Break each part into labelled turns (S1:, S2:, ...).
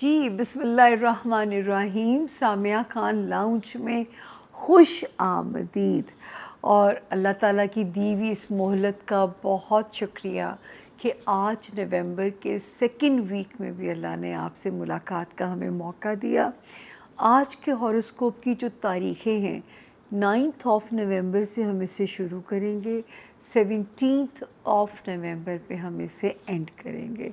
S1: جی بسم اللہ الرحمن الرحیم. سامیہ خان لاؤنج میں خوش آمدید. اور اللہ تعالیٰ کی دی ہوئی اس مہلت کا بہت شکریہ کہ آج نومبر کے سیکنڈ ویک میں بھی اللہ نے آپ سے ملاقات کا ہمیں موقع دیا. آج کے ہاروسکوپ کی جو تاریخیں ہیں 9th آف نومبر سے ہم اسے شروع کریں گے, 17th آف نومبر پہ ہم اسے اینڈ کریں گے.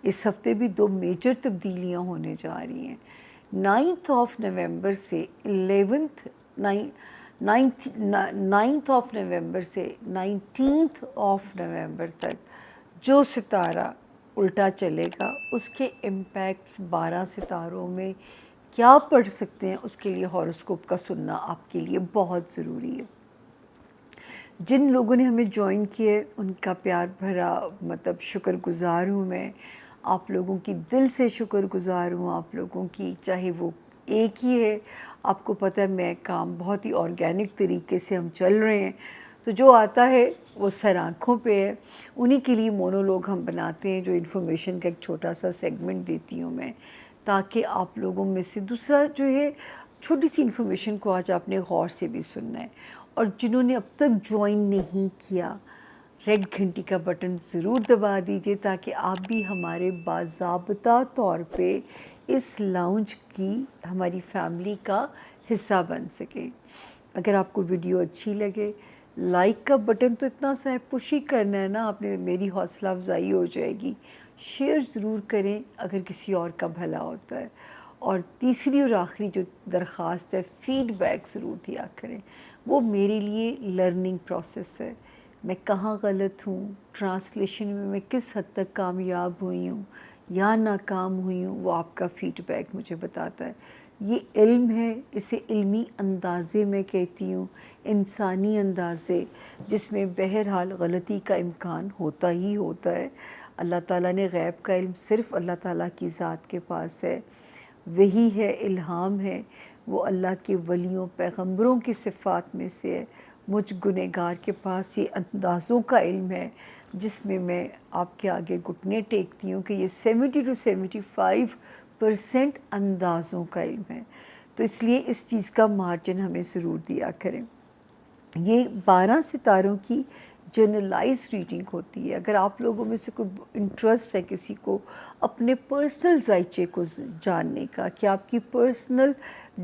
S1: اس ہفتے بھی 2 میجر تبدیلیاں ہونے جا رہی ہیں. 9th آف نومبر سے 9th آف نومبر سے 19th آف نومبر تک جو ستارہ الٹا چلے گا اس کے امپیکٹس 12 ستاروں میں کیا پڑ سکتے ہیں, اس کے لیے ہاروسکوپ کا سننا آپ کے لیے بہت ضروری ہے. جن لوگوں نے ہمیں جوائن کیا ہے ان کا پیار بھرا شکر گزار ہوں میں. آپ لوگوں کی دل سے شکر گزار ہوں. آپ لوگوں کی چاہے وہ ایک ہی ہے, آپ کو پتہ ہے میں کام بہت ہی آرگینک طریقے سے ہم چل رہے ہیں, تو جو آتا ہے وہ سر آنکھوں پہ ہے. انہی کے لیے مونولوگ ہم بناتے ہیں, جو انفارمیشن کا ایک چھوٹا سا سیگمنٹ دیتی ہوں میں, تاکہ آپ لوگوں میں سے دوسرا جو ہے چھوٹی سی انفارمیشن کو آج آپ نے غور سے بھی سننا ہے. اور جنہوں نے اب تک جوائن نہیں کیا, ریڈ گھنٹی کا بٹن ضرور دبا دیجئے تاکہ آپ بھی ہمارے باضابطہ طور پہ اس لاؤنج کی ہماری فیملی کا حصہ بن سکیں. اگر آپ کو ویڈیو اچھی لگے, لائک کا بٹن تو اتنا سا ہے, پش ہی کرنا ہے نا آپ نے, میری حوصلہ افزائی ہو جائے گی. شیئر ضرور کریں اگر کسی اور کا بھلا ہوتا ہے. اور تیسری اور آخری جو درخواست ہے, فیڈ بیک ضرور دیا کریں. وہ میرے لیے لرننگ پروسیس ہے. میں کہاں غلط ہوں, ٹرانسلیشن میں کس حد تک کامیاب ہوئی ہوں یا ناکام ہوئی ہوں, وہ آپ کا فیڈ بیک مجھے بتاتا ہے. یہ علم ہے, اسے علمی اندازے میں کہتی ہوں, انسانی اندازے, جس میں بہرحال غلطی کا امکان ہوتا ہی ہوتا ہے. اللہ تعالیٰ نے غیب کا علم صرف اللہ تعالیٰ کی ذات کے پاس ہے. وہی ہے, الہام ہے, وہ اللہ کے ولیوں پیغمبروں کی صفات میں سے ہے. مجھ گنہگار کے پاس یہ اندازوں کا علم ہے جس میں آپ کے آگے گھٹنے ٹیکتی ہوں کہ یہ 70 to 75% اندازوں کا علم ہے. تو اس لیے اس چیز کا مارجن ہمیں ضرور دیا کریں. یہ 12 ستاروں کی جنرلائز ریڈنگ ہوتی ہے. اگر آپ لوگوں میں سے کوئی انٹرسٹ ہے کسی کو اپنے پرسنل ذائچے کو جاننے کا کہ آپ کی پرسنل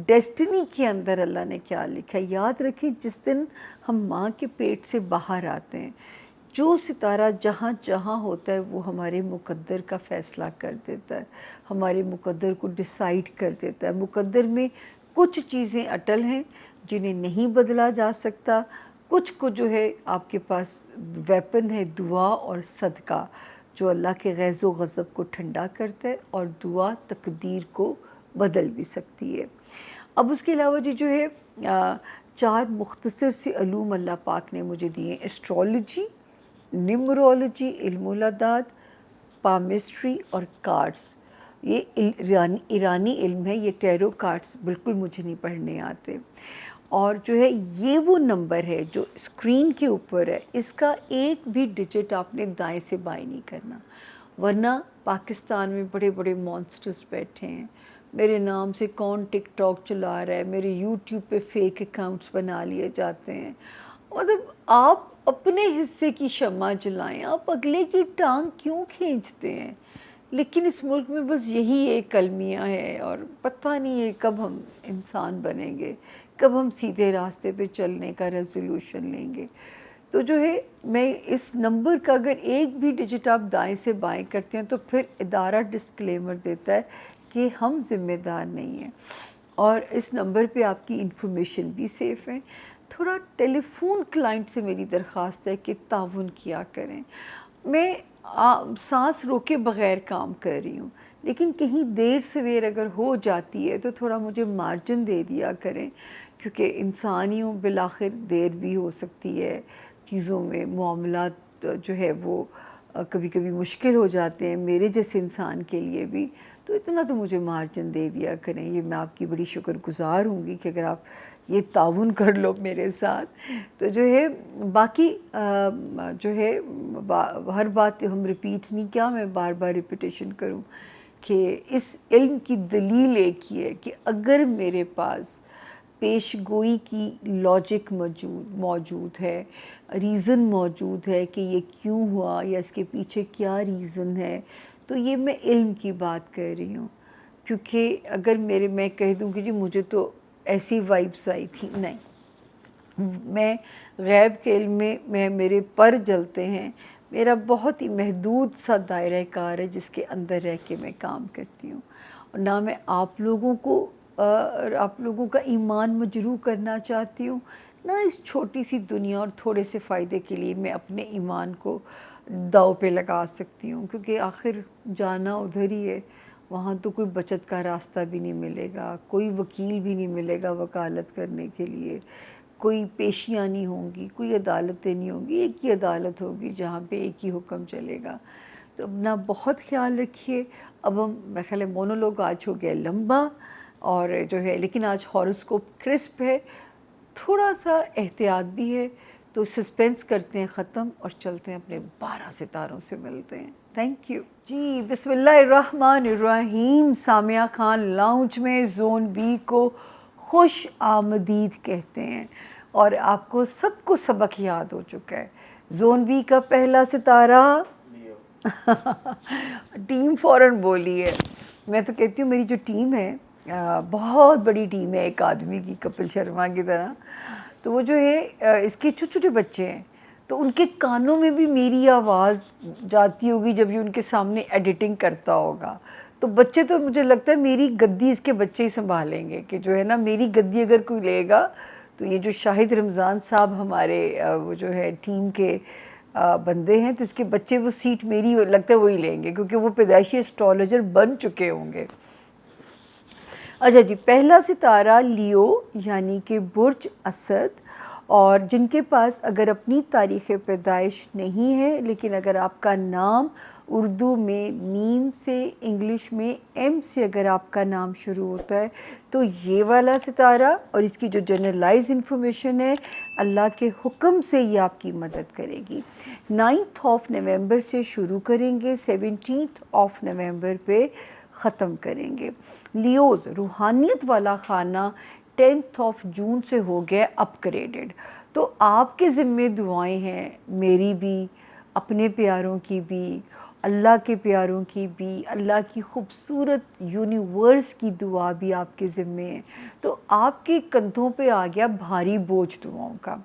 S1: ڈیسٹنی کے اندر اللہ نے کیا لکھا ہے, یاد رکھیں جس دن ہم ماں کے پیٹ سے باہر آتے ہیں, جو ستارہ جہاں جہاں ہوتا ہے وہ ہمارے مقدر کا فیصلہ کر دیتا ہے, ہمارے مقدر کو ڈیسائیڈ کر دیتا ہے. مقدر میں کچھ چیزیں اٹل ہیں جنہیں نہیں بدلا جا سکتا, کچھ کو جو ہے آپ کے پاس ویپن ہے دعا اور صدقہ, جو اللہ کے غیظ و غضب کو ٹھنڈا کرتا ہے, اور دعا تقدیر کو بدل بھی سکتی ہے. اب اس کے علاوہ جو ہے 4 مختصر سے علوم اللہ پاک نے مجھے دیے ہیں. اسٹرالوجی, نیمرولوجی, علم الاعداد, پامسٹری اور کارڈز. یہ ایرانی علم ہے, یہ ٹیرو کارڈز بالکل مجھے نہیں پڑھنے آتے. اور جو ہے یہ وہ نمبر ہے جو اسکرین کے اوپر ہے, اس کا ایک بھی ڈیجٹ آپ نے دائیں سے بائیں نہیں کرنا, ورنہ پاکستان میں بڑے بڑے مانسٹرز بیٹھے ہیں. میرے نام سے کون ٹک ٹاک چلا رہا ہے, میرے یوٹیوب پہ فیک اکاؤنٹس بنا لیے جاتے ہیں. مطلب آپ اپنے حصے کی شمع جلائیں, آپ اگلے کی ٹانگ کیوں کھینچتے ہیں. لیکن اس ملک میں بس یہی ایک المیہ ہے, اور پتہ نہیں ہے کب ہم انسان بنیں گے, کب ہم سیدھے راستے پہ چلنے کا ریزولوشن لیں گے. تو جو ہے میں اس نمبر کا اگر ایک بھی ڈیجٹ آپ دائیں سے بائیں کرتے ہیں تو پھر ادارہ ڈسکلیمر دیتا ہے کہ ہم ذمہ دار نہیں ہیں, اور اس نمبر پہ آپ کی انفارمیشن بھی سیف ہے. تھوڑا ٹیلی فون کلائنٹ سے میری درخواست ہے کہ تعاون کیا کریں. میں سانس روکے بغیر کام کر رہی ہوں, لیکن کہیں دیر سویر اگر ہو جاتی ہے تو تھوڑا مجھے مارجن دے دیا کریں, کیونکہ انسان ہی ہوں, بالآخر دیر بھی ہو سکتی ہے, چیزوں میں معاملات جو ہے وہ کبھی کبھی مشکل ہو جاتے ہیں میرے جیسے انسان کے لیے بھی. تو اتنا تو مجھے مارجن دے دیا کریں, یہ میں آپ کی بڑی شکر گزار ہوں گی کہ اگر آپ یہ تعاون کر لو میرے ساتھ. تو جو ہے باقی جو ہے ہر بات ہم ریپیٹ نہیں, کیا میں بار بار ریپیٹیشن کروں. کہ اس علم کی دلیل ایک ہی ہے کہ اگر میرے پاس پیش گوئی کی لاجک موجود ہے، ریزن موجود ہے کہ یہ کیوں ہوا یا اس کے پیچھے کیا ریزن ہے، تو یہ میں علم کی بات کر رہی ہوں. کیونکہ اگر میں کہہ دوں کہ جی مجھے تو ایسی وائبس آئی تھی، نہیں، میں غیب کے علم میں میرے پر جلتے ہیں. میرا بہت ہی محدود سا دائرہ کار ہے جس کے اندر رہ کے میں کام کرتی ہوں، اور نہ میں آپ لوگوں کا ایمان مجروح کرنا چاہتی ہوں، نہ اس چھوٹی سی دنیا اور تھوڑے سے فائدے کے لیے میں اپنے ایمان کو داؤ پہ لگا سکتی ہوں. کیونکہ آخر جانا ادھر ہی ہے، وہاں تو کوئی بچت کا راستہ بھی نہیں ملے گا، کوئی وکیل بھی نہیں ملے گا وکالت کرنے کے لیے، کوئی پیشیاں نہیں ہوں گی، کوئی عدالتیں نہیں ہوں گی. ایک ہی عدالت ہوگی جہاں پہ ایک ہی حکم چلے گا. تو اپنا بہت خیال رکھیے. اب ہم میرے خیال ہے مونولوگ آج ہو گیا لمبا، اور جو ہے لیکن آج ہاروسکوپ کرسپ ہے، تھوڑا سا احتیاط بھی ہے. تو سسپینس کرتے ہیں ختم اور چلتے ہیں اپنے 12 ستاروں سے ملتے ہیں. تھینک یو جی. بسم اللہ الرحمن الرحیم. سامعہ خان لاؤنج میں زون بی کو خوش آمدید کہتے ہیں، اور آپ کو سب کو سبق یاد ہو چکا ہے. زون بی کا پہلا ستارہ ٹیم فوراً بولی ہے. میں تو کہتی ہوں میری جو ٹیم ہے بہت بڑی ٹیم ہے، ایک آدمی کی، کپل شرما کی طرح. تو وہ جو ہے اس کے چھوٹے چھوٹے بچے ہیں، تو ان کے کانوں میں بھی میری آواز جاتی ہوگی جب یہ ان کے سامنے ایڈیٹنگ کرتا ہوگا. تو بچے تو مجھے لگتا ہے میری گدی اس کے بچے ہی سنبھالیں گے، کہ جو ہے نا میری گدی اگر کوئی لے گا تو یہ جو شاہد رمضان صاحب ہمارے وہ جو ہے ٹیم کے بندے ہیں، تو اس کے بچے وہ سیٹ میری لگتا ہے وہی لیں گے، کیونکہ وہ پیدائشی ایسٹرولوجر بن چکے ہوں گے. اچھا جی. پہلا ستارہ لیو یعنی کہ برج اسد، اور جن کے پاس اگر اپنی تاریخ پیدائش نہیں ہے لیکن اگر آپ کا نام اردو میں میم سے، انگلش میں ایم سے اگر آپ کا نام شروع ہوتا ہے تو یہ والا ستارہ، اور اس کی جو جنرلائز انفارمیشن ہے، اللہ کے حکم سے یہ آپ کی مدد کرے گی. 9 نومبر سے شروع کریں گے، 17 نومبر پہ ختم کریں گے. لیوز روحانیت والا خانہ 10 جون سے ہو گیا اپ گریڈڈ. تو آپ کے ذمے دعائیں ہیں، میری بھی، اپنے پیاروں کی بھی، اللہ کے پیاروں کی بھی، اللہ کی خوبصورت یونیورس کی دعا بھی آپ کے ذمے ہے. تو آپ کے کندھوں پہ آ گیا بھاری بوجھ دعاؤں کا.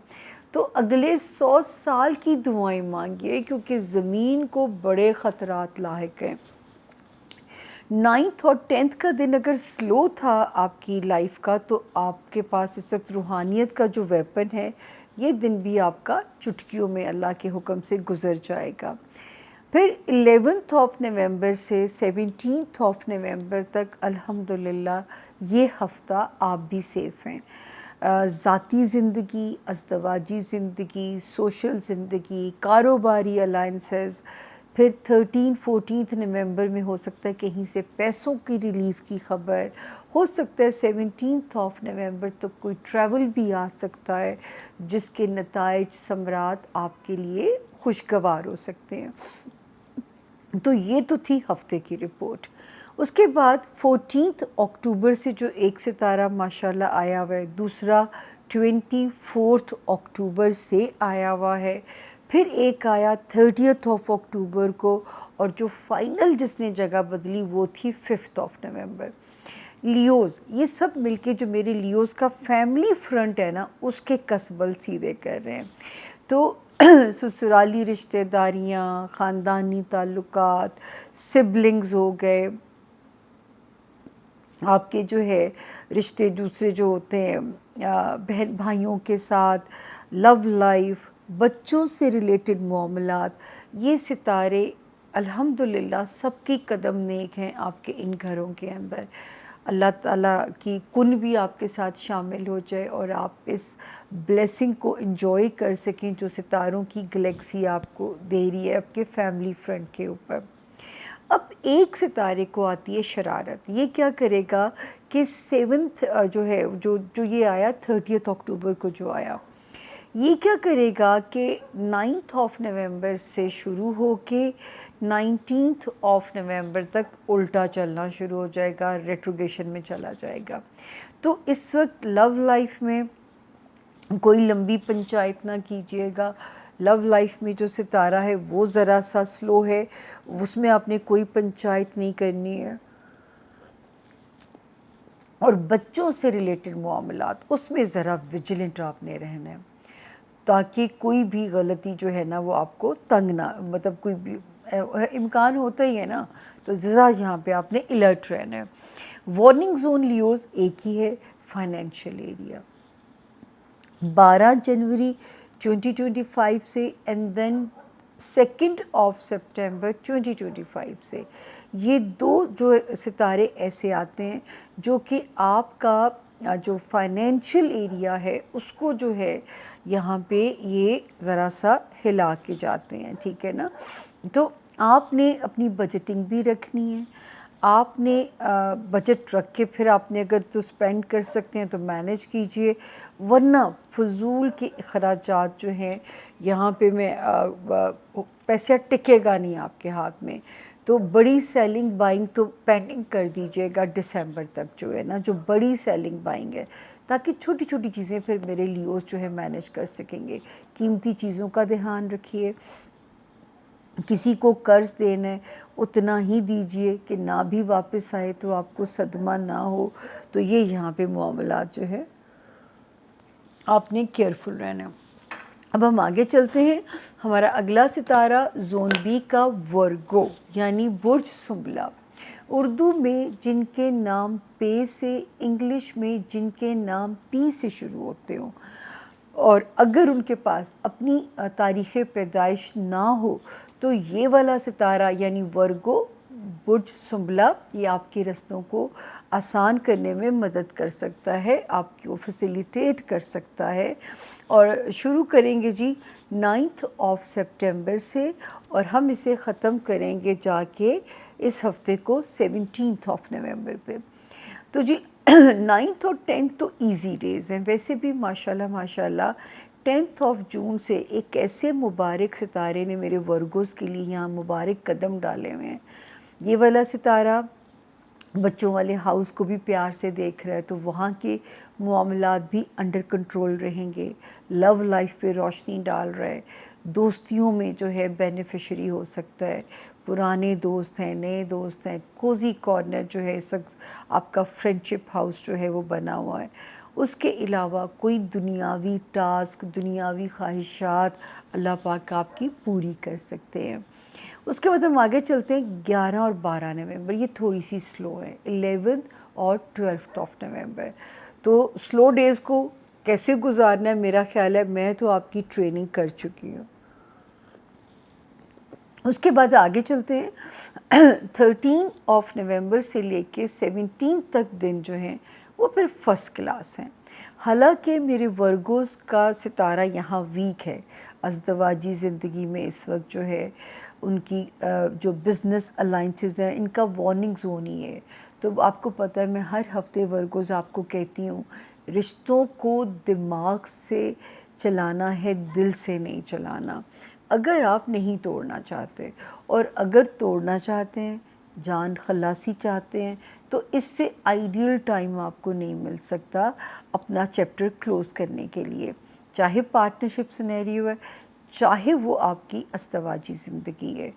S1: تو اگلے 100 سال کی دعائیں مانگیے، کیونکہ زمین کو بڑے خطرات لاحق ہیں. 9 اور 10 کا دن اگر سلو تھا آپ کی لائف کا، تو آپ کے پاس اس وقت روحانیت کا جو ویپن ہے، یہ دن بھی آپ کا چٹکیوں میں اللہ کے حکم سے گزر جائے گا. پھر 11 نومبر سے 17 نومبر تک الحمدللہ یہ ہفتہ آپ بھی سیف ہیں. ذاتی زندگی، ازدواجی زندگی، سوشل زندگی، کاروباری الائنسز. پھر 13 نومبر میں ہو سکتا ہے کہیں سے پیسوں کی ریلیف کی خبر، ہو سکتا ہے 17 نومبر تک کوئی ٹریول بھی آ سکتا ہے جس کے نتائج ثمرات آپ کے لیے خوشگوار ہو سکتے ہیں. تو یہ تو تھی ہفتے کی رپورٹ. اس کے بعد 14 اکتوبر سے جو ایک ستارہ ماشاءاللہ آیا ہوا ہے، دوسرا 24 اکتوبر سے آیا ہوا ہے. پھر ایک آیا 30 اکتوبر کو، اور جو فائنل جس نے جگہ بدلی وہ تھی 5 نومبر. لیوز یہ سب مل کے جو میرے لیوز کا فیملی فرنٹ ہے نا، اس کے کسبل سیدھے کر رہے ہیں. تو سسرالی رشتہ داریاں، خاندانی تعلقات، سبلنگز ہو گئے، آپ کے جو ہے رشتے دوسرے جو ہوتے ہیں بہن بھائیوں کے ساتھ، لو لائف، بچوں سے ریلیٹڈ معاملات، یہ ستارے الحمدللہ سب کی قدم نیک ہیں آپ کے ان گھروں کے اندر. اللہ تعالیٰ کی کن بھی آپ کے ساتھ شامل ہو جائے اور آپ اس بلیسنگ کو انجوائے کر سکیں جو ستاروں کی گلیکسی آپ کو دے رہی ہے آپ کے فیملی فرنٹ کے اوپر. اب ایک ستارے کو آتی ہے شرارت. یہ کیا کرے گا کہ 7 جو ہے جو یہ آیا 30 اکتوبر کو جو آیا، یہ کیا کرے گا کہ 9 نومبر سے شروع ہو کے 19 نومبر تک الٹا چلنا شروع ہو جائے گا، ریٹروگیشن میں چلا جائے گا. تو اس وقت لو لائف میں کوئی لمبی پنچایت نہ کیجیے گا. لو لائف میں جو ستارہ ہے وہ ذرا سا سلو ہے، اس میں آپ نے کوئی پنچایت نہیں کرنی ہے. اور بچوں سے ریلیٹڈ معاملات، اس میں ذرا ویجیلنٹ آپ نے رہنا ہے، تاکہ کوئی بھی غلطی جو ہے نا وہ آپ کو تنگ نہ، مطلب کوئی بھی امکان ہوتا ہی ہے نا، تو ذرا یہاں پہ آپ نے الرٹ رہنا ہے. وارننگ زون لیوز ایک ہی ہے، فائنینشیل ایریا. 12 جنوری 2025 سے اینڈ دین 2 سپٹمبر 2025 سے یہ دو جو ستارے ایسے آتے ہیں جو کہ آپ کا جو فائنینشیل ایریا ہے اس کو جو ہے یہاں پہ یہ ذرا سا ہلا کے جاتے ہیں، ٹھیک ہے نا. تو آپ نے اپنی بجٹنگ بھی رکھنی ہے، آپ نے بجٹ رکھ کے پھر آپ نے اگر تو سپینڈ کر سکتے ہیں تو مینیج کیجئے، ورنہ فضول کے اخراجات جو ہیں یہاں پہ میں پیسہ ٹکے گا نہیں آپ کے ہاتھ میں. تو بڑی سیلنگ بائنگ تو پینڈنگ کر دیجئے گا دسمبر تک جو ہے نا، جو بڑی سیلنگ بائنگ ہے، تاکہ چھوٹی چھوٹی چیزیں پھر میرے لیوز جو ہے مینیج کر سکیں گے. قیمتی چیزوں کا دھیان رکھیے، کسی کو قرض دینا ہے اتنا ہی دیجئے کہ نہ بھی واپس آئے تو آپ کو صدمہ نہ ہو. تو یہ یہاں پہ معاملات جو ہے آپ نے کیئرفل رہنا. اب ہم آگے چلتے ہیں. ہمارا اگلا ستارہ زون بی کا ورگو یعنی برج سنبلا. اردو میں جن کے نام پے سے، انگلش میں جن کے نام پی سے شروع ہوتے ہوں، اور اگر ان کے پاس اپنی تاریخ پیدائش نہ ہو تو یہ والا ستارہ یعنی ورگو برج سنبلا یہ آپ کے رستوں کو آسان کرنے میں مدد کر سکتا ہے، آپ کو فیسیلیٹیٹ کر سکتا ہے. اور شروع کریں گے جی 9 سپٹمبر سے، اور ہم اسے ختم کریں گے جا کے اس ہفتے کو 17 نومبر پہ. تو جی 9 اور 10 تو ایزی ڈیز ہیں ویسے بھی، ماشاءاللہ ماشاءاللہ. 10 جون سے ایک ایسے مبارک ستارے نے میرے ورگوز کے لیے یہاں مبارک قدم ڈالے ہوئے ہیں. یہ والا ستارہ بچوں والے ہاؤس کو بھی پیار سے دیکھ رہا ہے، تو وہاں کے معاملات بھی انڈر کنٹرول رہیں گے. لو لائف پہ روشنی ڈال رہا ہے، دوستیوں میں جو ہے بینیفیشری ہو سکتا ہے. پرانے دوست ہیں، نئے دوست ہیں، کوزی کارنر جو ہے اس وقت آپ کا فرینڈشپ ہاؤس جو ہے وہ بنا ہوا ہے. اس کے علاوہ کوئی دنیاوی ٹاسک، دنیاوی خواہشات اللہ پاک آپ کی پوری کر سکتے ہیں. اس کے بعد ہم آگے چلتے ہیں 11 اور 12 نومبر. یہ تھوڑی سی سلو ہے. 11 اور 12 نومبر. تو سلو ڈیز کو کیسے گزارنا ہے، میرا خیال ہے میں تو آپ کی ٹریننگ کر چکی ہوں. اس کے بعد آگے چلتے ہیں 13 نومبر سے لے کے 17 تک دن جو ہیں وہ پھر فرسٹ کلاس ہیں. حالانکہ میرے ورگوز کا ستارہ یہاں ویک ہے، ازدواجی زندگی میں اس وقت جو ہے ان کی جو بزنس الائنسز ہیں ان کا وارننگ زون ہی ہے. تو آپ کو پتہ ہے میں ہر ہفتے ورگوز آپ کو کہتی ہوں رشتوں کو دماغ سے چلانا ہے، دل سے نہیں چلانا. اگر آپ نہیں توڑنا چاہتے اور اگر توڑنا چاہتے ہیں، جان خلاصی چاہتے ہیں، تو اس سے آئیڈیل ٹائم آپ کو نہیں مل سکتا اپنا چیپٹر کلوز کرنے کے لیے، چاہے پارٹنرشپ سینیریو ہے، چاہے وہ آپ کی ازدواجی زندگی ہے.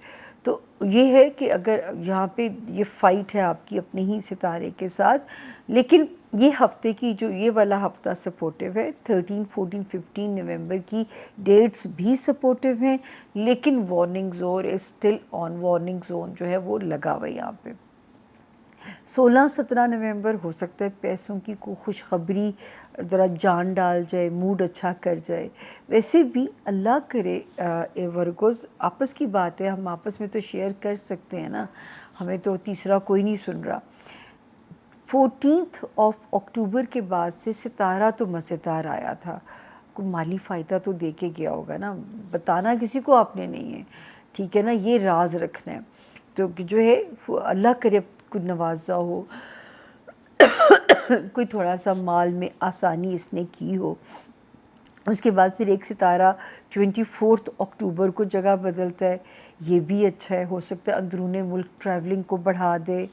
S1: تو یہ ہے کہ اگر یہاں پہ یہ فائٹ ہے آپ کی اپنے ہی ستارے کے ساتھ، لیکن یہ ہفتے کی جو یہ والا ہفتہ سپورٹیو ہے. 13 14 15 نومبر کی ڈیٹس بھی سپورٹیو ہیں، لیکن warning zone is still on. Warning zone جو ہے وہ لگا ہوا ہے یہاں پہ. 16 17 نومبر ہو سکتا ہے پیسوں کی کوئی خوشخبری ذرا جان ڈال جائے، موڈ اچھا کر جائے. ویسے بھی اللہ کرے ورگوز آپس کی بات ہے، ہم آپس میں تو شیئر کر سکتے ہیں نا، ہمیں تو تیسرا کوئی نہیں سن رہا. 14 اکتوبر کے بعد سے ستارہ تو مزیدار آیا تھا، کوئی مالی فائدہ تو دے کے گیا ہوگا نا، بتانا کسی کو آپ نے نہیں ہے، ٹھیک ہے نا، یہ راز رکھنا ہے. تو جو ہے اللہ کرے کوئی نوازا ہو، کوئی تھوڑا سا مال میں آسانی اس نے کی ہو. اس کے بعد پھر ایک ستارہ 24 اکتوبر کو جگہ بدلتا ہے، یہ بھی اچھا ہے، ہو سکتا ہے اندرون ملک ٹریولنگ کو بڑھا دے،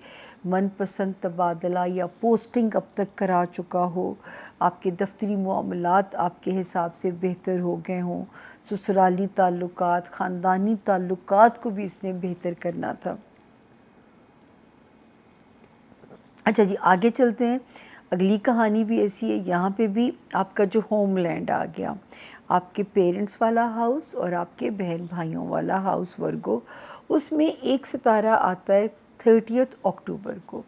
S1: من پسند تبادلہ یا پوسٹنگ اب تک کرا چکا ہو، آپ کے دفتری معاملات آپ کے حساب سے بہتر ہو گئے ہوں، سسرالی تعلقات، خاندانی تعلقات کو بھی اس نے بہتر کرنا تھا۔ اچھا جی آگے چلتے ہیں، اگلی کہانی بھی ایسی ہے، یہاں پہ بھی آپ کا جو ہوم لینڈ آ گیا، آپ کے پیرنٹس والا ہاؤس اور آپ کے بہن بھائیوں والا ہاؤس ورگو، اس میں ایک ستارہ آتا ہے 30 اکتوبر کو،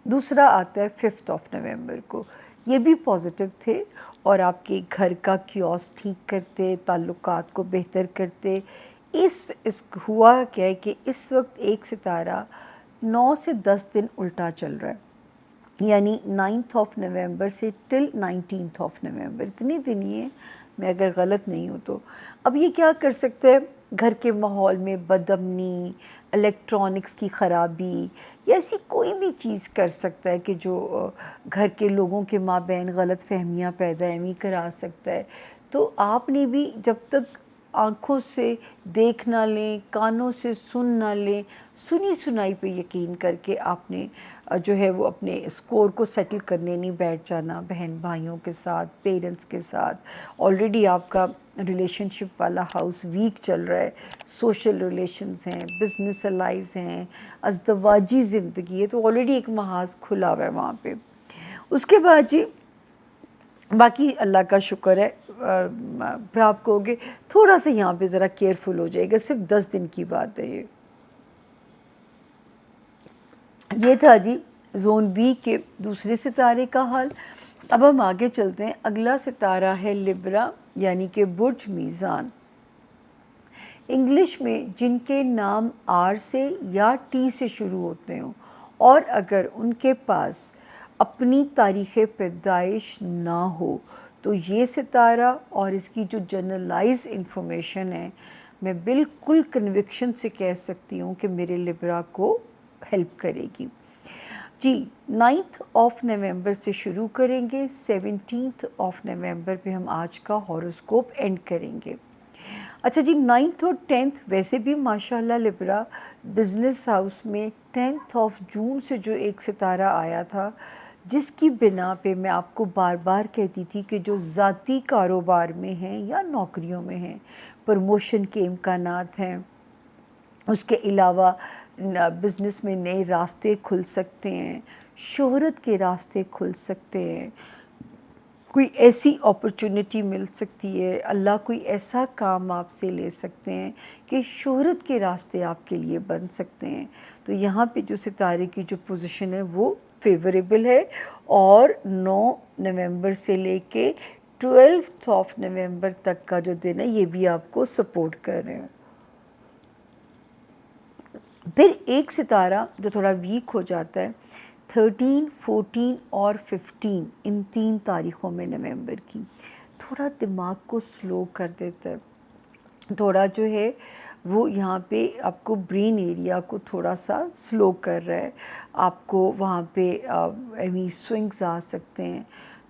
S1: دوسرا آتا ہے 5 نومبر کو، یہ بھی پازیٹیو تھے اور آپ کے گھر کا کیوس ٹھیک کرتے، تعلقات کو بہتر کرتے۔ اس ہوا کیا ہے کہ اس وقت ایک ستارہ 9 سے 10 دن الٹا چل رہا ہے، یعنی 9 نومبر سے ٹل 19 نومبر، اتنے دن ہی ہیں، میں اگر غلط نہیں ہوں تو۔ اب یہ کیا کر سکتے ہیں، گھر کے ماحول میں بدامنی، الیکٹرانکس کی خرابی یا ایسی کوئی بھی چیز کر سکتا ہے کہ جو گھر کے لوگوں کے مابین غلط فہمیاں پیدا کرا سکتا ہے۔ تو آپ نے بھی جب تک آنکھوں سے دیکھ نہ لیں، کانوں سے سن نہ لیں، سنی سنائی پہ یقین کر کے آپ نے جو ہے وہ اپنے اسکور کو سیٹل کرنے نہیں بیٹھ جانا، بہن بھائیوں کے ساتھ، پیرنٹس کے ساتھ۔ آلریڈی آپ کا ریلیشن شپ والا ہاؤس ویک چل رہا ہے، سوشل ریلیشنز ہیں، بزنس الائز ہیں، ازدواجی زندگی ہے، تو آلریڈی ایک محاذ کھلا ہوا ہے وہاں پہ۔ اس کے بعد جی باقی اللہ کا شکر ہے، پھر آپ کہو گے تھوڑا سا یہاں پہ ذرا کیئرفل ہو جائے گا، صرف 10 دن کی بات ہے یہ تھا جی زون بی کے دوسرے ستارے کا حال۔ اب ہم آگے چلتے ہیں، اگلا ستارہ ہے لبرا یعنی کہ برج میزان۔ انگلش میں جن کے نام آر سے یا ٹی سے شروع ہوتے ہوں اور اگر ان کے پاس اپنی تاریخ پیدائش نہ ہو تو یہ ستارہ اور اس کی جو جنرلائز انفارمیشن ہے، میں بالکل کنوکشن سے کہہ سکتی ہوں کہ میرے لبرا کو ہیلپ کرے گی۔ جی 9 نومبر سے شروع کریں گے، 17 نومبر پہ ہم آج کا ہاروسکوپ اینڈ کریں گے۔ اچھا جی 9 اور 10 ویسے بھی ماشاءاللہ لبرا بزنس ہاؤس میں 10 جون سے جو ایک ستارہ آیا تھا، جس کی بنا پہ میں آپ کو بار بار کہتی تھی کہ جو ذاتی کاروبار میں ہیں یا نوکریوں میں ہیں، پروموشن کے امکانات ہیں، اس کے علاوہ بزنس میں نئے راستے کھل سکتے ہیں، شہرت کے راستے کھل سکتے ہیں، کوئی ایسی اپرچونٹی مل سکتی ہے، اللہ کوئی ایسا کام آپ سے لے سکتے ہیں کہ شہرت کے راستے آپ کے لیے بن سکتے ہیں۔ تو یہاں پہ جو ستارے کی جو پوزیشن ہے وہ فیوریبل ہے، اور 9 نومبر سے لے کے 12 نومبر تک کا جو دن ہے یہ بھی آپ کو سپورٹ کر رہے ہیں۔ پھر ایک ستارہ جو تھوڑا ویک ہو جاتا ہے 13، 14 اور 15، ان 3 تاریخوں میں نومبر کی، تھوڑا دماغ کو سلو کر دیتا ہے، تھوڑا جو ہے وہ یہاں پہ آپ کو برین ایریا کو تھوڑا سا سلو کر رہا ہے، آپ کو وہاں پہ سوئنگز آ سکتے ہیں،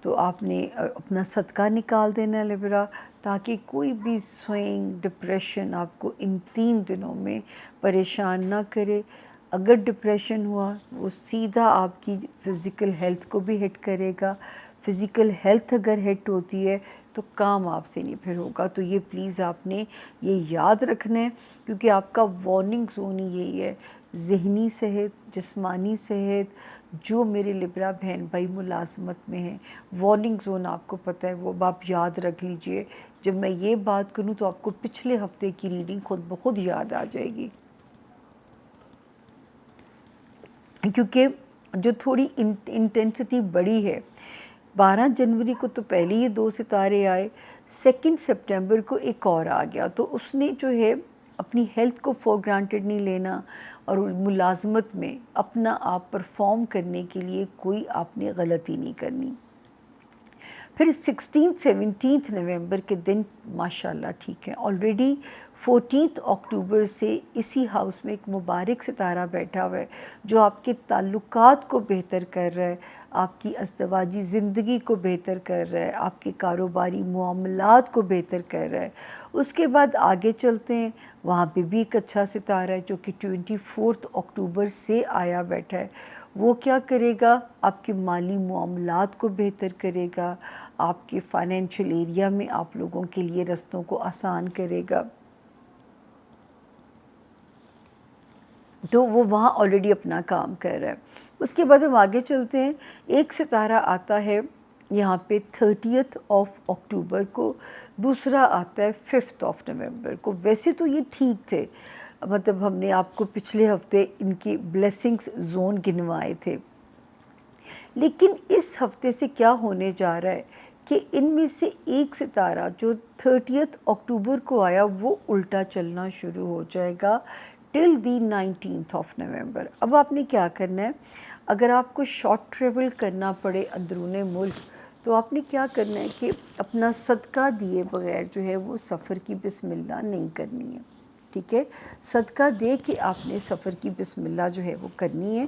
S1: تو آپ نے اپنا صدقہ نکال دینا ہے لبرا، تاکہ کوئی بھی سوئنگ ڈپریشن آپ کو ان 3 دنوں میں پریشان نہ کرے۔ اگر ڈپریشن ہوا وہ سیدھا آپ کی فزیکل ہیلتھ کو بھی ہٹ کرے گا، فزیکل ہیلتھ اگر ہٹ ہوتی ہے تو کام آپ سے نہیں پھر ہوگا، تو یہ پلیز آپ نے یہ یاد رکھنا ہے، کیونکہ آپ کا وارننگ زون ہی یہی ہے، ذہنی صحت، جسمانی صحت، جو میرے لبرا بہن بھائی ملازمت میں ہیں، وارننگ زون آپ کو پتہ ہے، وہ آپ یاد رکھ لیجئے۔ جب میں یہ بات کروں تو آپ کو پچھلے ہفتے کی ریڈنگ خود بخود یاد آ جائے گی، کیونکہ جو تھوڑی انٹینسٹی بڑی ہے۔ 12 جنوری کو تو پہلے یہ 2 ستارے آئے، 2 سپٹمبر کو ایک اور آ گیا، تو اس نے جو ہے اپنی ہیلتھ کو فور گرانٹیڈ نہیں لینا، اور ملازمت میں اپنا آپ پرفارم کرنے کے لیے کوئی آپ نے غلطی نہیں کرنی۔ پھر 16، 17 نومبر کے دن ماشاءاللہ ٹھیک ہے، آلریڈی 14 اکتوبر سے اسی ہاؤس میں ایک مبارک ستارہ بیٹھا ہوا ہے جو آپ کے تعلقات کو بہتر کر رہا ہے، آپ کی ازدواجی زندگی کو بہتر کر رہا ہے، آپ کے کاروباری معاملات کو بہتر کر رہا ہے۔ اس کے بعد آگے چلتے ہیں، وہاں پہ بھی ایک اچھا ستارہ ہے جو کہ 24 اکتوبر سے آیا بیٹھا ہے۔ وہ کیا کرے گا؟ آپ کے مالی معاملات کو بہتر کرے گا، آپ کے فائنینشیل ایریا میں آپ لوگوں کے لیے رستوں کو آسان کرے گا۔ تو وہ وہاں آلریڈی اپنا کام کر رہا ہے۔ اس کے بعد ہم آگے چلتے ہیں، ایک ستارہ آتا ہے یہاں پہ 30 اکتوبر کو، دوسرا آتا ہے 5 نومبر کو۔ ویسے تو یہ ٹھیک تھے، مطلب ہم نے آپ کو پچھلے ہفتے ان کی بلیسنگز زون گنوائے تھے، لیکن اس ہفتے سے کیا ہونے جا رہا ہے کہ ان میں سے ایک ستارہ جو 30 اکتوبر کو آیا وہ الٹا چلنا شروع ہو جائے گا ٹل دی 19 نومبر۔ اب آپ نے کیا کرنا ہے، اگر آپ کو شارٹ ٹریول کرنا پڑے اندرون ملک تو آپ نے کیا کرنا ہے کہ اپنا صدقہ دیے بغیر جو ہے وہ سفر کی بسم اللہ نہیں کرنی ہے، ٹھیک ہے؟ صدقہ دے کے آپ نے سفر کی بسم اللہ جو ہے وہ کرنی ہے،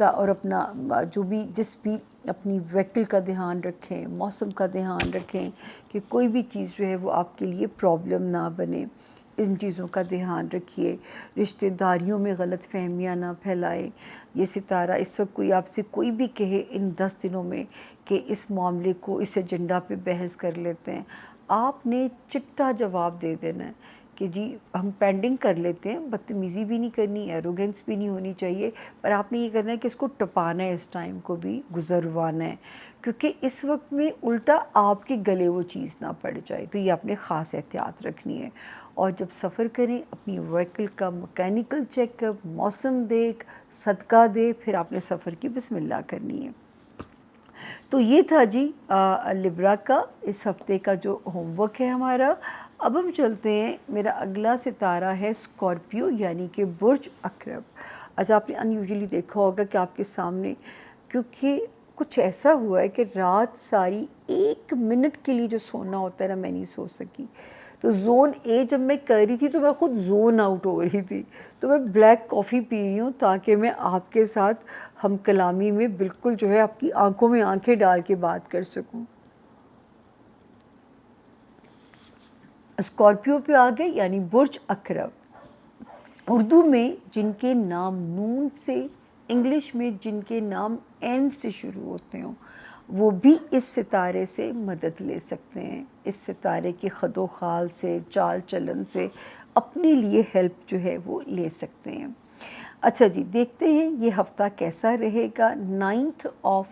S1: اور اپنا جو بھی جس بھی اپنی وہیکل کا دھیان رکھیں، موسم کا دھیان رکھیں کہ کوئی بھی چیز جو ہے وہ آپ کے لیے پرابلم نہ بنے، ان چیزوں کا دھیان رکھیے۔ رشتہ داریوں میں غلط فہمیاں نہ پھیلائیں۔ یہ ستارہ اس وقت کوئی آپ سے کوئی بھی کہے ان 10 دنوں میں کہ اس معاملے کو اس ایجنڈا پہ بحث کر لیتے ہیں، آپ نے چٹا جواب دے دینا ہے کہ جی ہم پینڈنگ کر لیتے ہیں، بدتمیزی بھی نہیں کرنی، ایروگنس بھی نہیں ہونی چاہیے، پر آپ نے یہ کرنا ہے کہ اس کو ٹپانا ہے، اس ٹائم کو بھی گزروانا ہے، کیونکہ اس وقت میں الٹا آپ کے گلے وہ چیز نہ پڑ جائے۔ تو یہ آپ نے خاص احتیاط رکھنی ہے، اور جب سفر کریں اپنی وہیکل کا مکینیکل چیک اپ، موسم دیکھ، صدقہ دے، پھر آپ نے سفر کی بسم اللہ کرنی ہے۔ تو یہ تھا جی لبرا کا اس ہفتے کا جو ہوم ورک ہے ہمارا۔ اب ہم چلتے ہیں، میرا اگلا ستارہ ہے اسکارپیو یعنی کہ برج عقرب۔ اچھا، آپ نے انیوژلی دیکھا ہوگا کہ آپ کے سامنے، کیونکہ کچھ ایسا ہوا ہے کہ رات ساری 1 منٹ کے لیے جو سونا ہوتا ہے نا، میں نہیں سو سکی۔ تو زون اے جب میں کر رہی تھی تو میں خود زون آؤٹ ہو رہی تھی، تو میں بلیک کافی پی رہی ہوں تاکہ میں آپ کے ساتھ ہم کلامی میں بالکل جو ہے آپ کی آنکھوں میں آنکھیں ڈال کے بات کر سکوں۔ اسکارپیو پہ آ گئے یعنی برج عقرب، اردو میں جن کے نام نون سے، انگلش میں جن کے نام این سے شروع ہوتے ہوں، وہ بھی اس ستارے سے مدد لے سکتے ہیں، اس ستارے کے خد و خال سے، چال چلن سے اپنے لیے ہیلپ جو ہے وہ لے سکتے ہیں۔ اچھا جی، دیکھتے ہیں یہ ہفتہ کیسا رہے گا۔ 9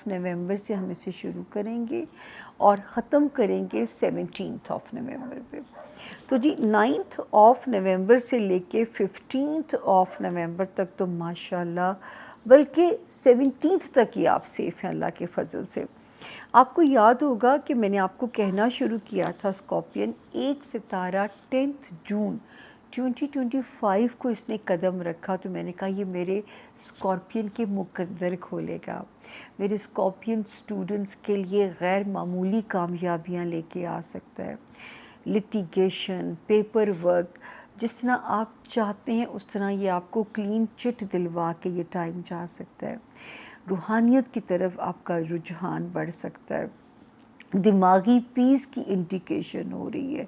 S1: نومبر سے ہم اسے شروع کریں گے اور ختم کریں گے 17 نومبر پہ۔ تو جی 9 نومبر سے لے کے 15 نومبر تک تو ماشاءاللہ، بلکہ 17 تک ہی آپ سیف ہیں اللہ کے فضل سے۔ آپ کو یاد ہوگا کہ میں نے آپ کو کہنا شروع کیا تھا اسکارپین ایک ستارہ 10 جون 2025 کو اس نے قدم رکھا، تو میں نے کہا یہ میرے اسکارپین کے مقدر کھولے گا، میرے اسکارپین سٹوڈنٹس کے لیے غیر معمولی کامیابیاں لے کے آ سکتا ہے۔ لٹیگیشن، پیپر ورک، جس طرح آپ چاہتے ہیں اس طرح یہ آپ کو کلین چٹ دلوا کے یہ ٹائم جا سکتا ہے۔ روحانیت کی طرف آپ کا رجحان بڑھ سکتا ہے، دماغی پیس کی انڈیکیشن ہو رہی ہے۔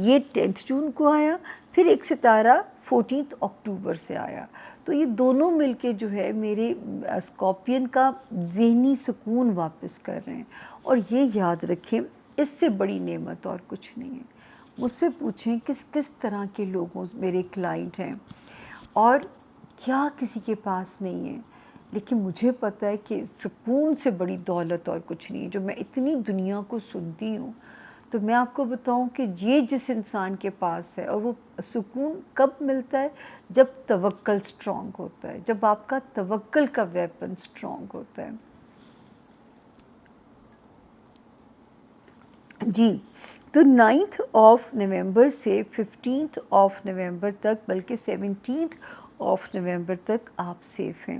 S1: یہ 10 جون کو آیا، پھر ایک ستارہ 14 اکتوبر سے آیا، تو یہ دونوں مل کے جو ہے میرے اسکارپین کا ذہنی سکون واپس کر رہے ہیں۔ اور یہ یاد رکھیں، اس سے بڑی نعمت اور کچھ نہیں ہے۔ مجھ سے پوچھیں کس کس طرح کے لوگوں میرے کلائنٹ ہیں، اور کیا کسی کے پاس نہیں ہے، لیکن مجھے پتہ ہے کہ سکون سے بڑی دولت اور کچھ نہیں ہے۔ جو میں اتنی دنیا کو سنتی ہوں، تو میں آپ کو بتاؤں کہ یہ جس انسان کے پاس ہے، اور وہ سکون کب ملتا ہے؟ جب توکل سٹرونگ ہوتا ہے، جب آپ کا توکل کا ویپن سٹرونگ ہوتا ہے۔ جی، تو 9 نومبر سے 15 نومبر تک، بلکہ 17 نومبر تک آپ سیف ہیں۔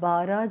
S1: 12